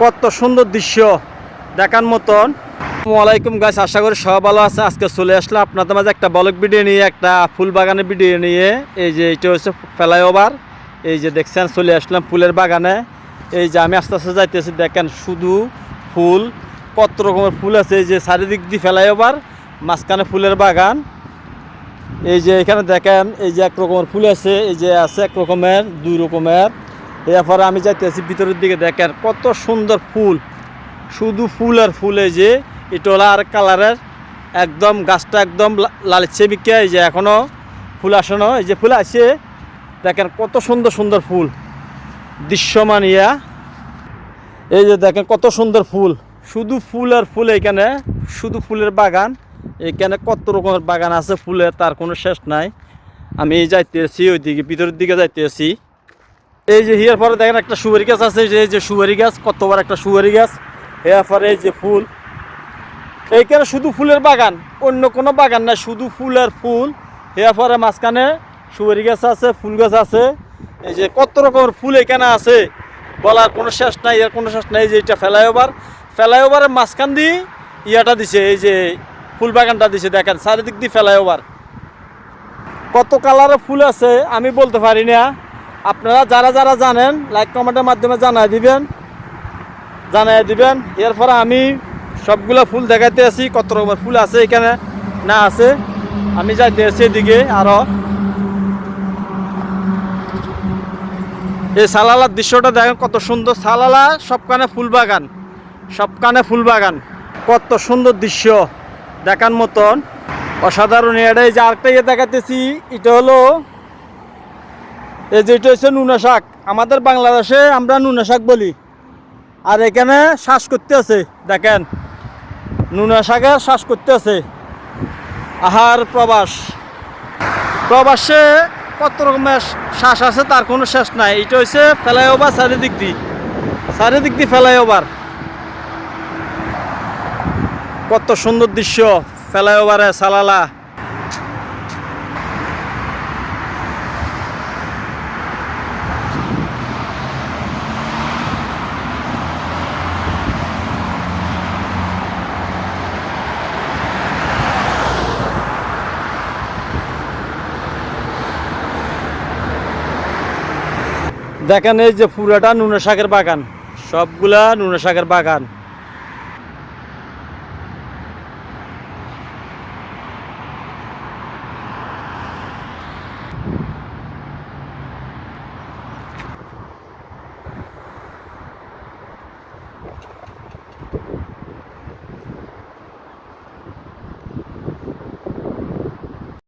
কত সুন্দর দৃশ্য দেখার মতন। আসসালামাইকুম গাইস, আশা করি সবাই ভালো আছে। আজকে চলে আসলাম আপনাদের মাঝে একটা ব্লগ ভিডিও নিয়ে, একটা ফুল বাগানের ভিডিও নিয়ে। এই যে এটা হচ্ছে ফ্লাইওভার। এই যে দেখছেন চলে আসলাম ফুলের বাগানে। এই যে আমি আস্তে আস্তে যাইতেছি, দেখেন শুধু ফুল, কত রকমের ফুল আছে। এই যে চারিদিক দিয়ে ফ্লাইওভার, মাঝখানে ফুলের বাগান। এই যে এখানে দেখেন এই যে এক রকমের ফুল আছে, এই যে আছে এক রকমের, দুই রকমের। এরপরে আমি যাইতেছি ভিতরের দিকে, দেখেন কত সুন্দর ফুল, শুধু ফুল আর ফুল। এই যে এটা হলো আর কালারের, একদম গাছটা একদম লালচে বিকে। এই যে এখনও ফুল আসেনো, এই যে ফুল আসে, দেখেন কত সুন্দর সুন্দর ফুল দৃশ্যমান ইয়া। এই যে দেখেন কত সুন্দর ফুল, শুধু ফুল আর ফুল। এইখানে শুধু ফুলের বাগান, এইখানে কত রকমের বাগান আছে ফুলের, তার কোনো শেষ নাই। আমি যাইতেছি ওইদিকে, ভিতরের দিকে যাইতেছি। এই যে হিয়ার পরে দেখেন একটা সুপারি গাছ আছে, এই যে সুপারি গাছ, কত বড় একটা সুপারি গাছ। এরপরে এই যে ফুল, এইখানে শুধু ফুলের বাগান, অন্য কোনো বাগান নাই, শুধু ফুল আর ফুল। এরপরে মাঝখানে সুপারি গাছ আছে, ফুল গাছ আছে। এই যে কত রকমের ফুল এখানে আছে, বলার কোনো শেষ নাই, এর কোনো শেষ নাই। এই যে এটা ফ্লাইওভার, ফ্লাইওভারের মাঝখান দিয়ে ইয়াটা দিছে, এই যে ফুল বাগানটা দিছে। দেখেন চারিদিক দিয়ে ফ্লাইওভার, কত কালারের ফুল আছে আমি বলতে পারি না। আপনারা যারা যারা জানেন লাইক কমেন্টের মাধ্যমে জানাই দিবেন। এরপরে আমি সবগুলো ফুল দেখাইতে আছি, কত রকমের ফুল আছে এখানে না আছে। আমি যাইতে আছি এদিকে আরো। এই সালালার দৃশ্যটা দেখেন কত সুন্দর, সালালা সবখানে ফুল বাগান, সবখানে ফুল বাগান, কত সুন্দর দৃশ্য দেখার মতন, অসাধারণ। এটাই যে আরেকটা ইয়ে দেখাইতেছি, এটা হলো এই যে এটা হচ্ছে নুনা শাক। আমাদের বাংলাদেশে আমরা নুনা শাক বলি, আর এখানে শ্বাস করতে আছে, দেখেন নুনা শাকের শ্বাস করতে আছে। আহার প্রবাসে কত রকমের শ্বাস আছে, তার কোনো শেষ নাই। এটা হচ্ছে ফ্লাইওভার, চারিদিক দিয়ে ফ্লাইওভার, কত সুন্দর দৃশ্য ফ্লাইওভারে সালালা। দেখেন এই যে পুরাটা নুনা শাকের বাগান, সবগুলা নুনা শাকের বাগান।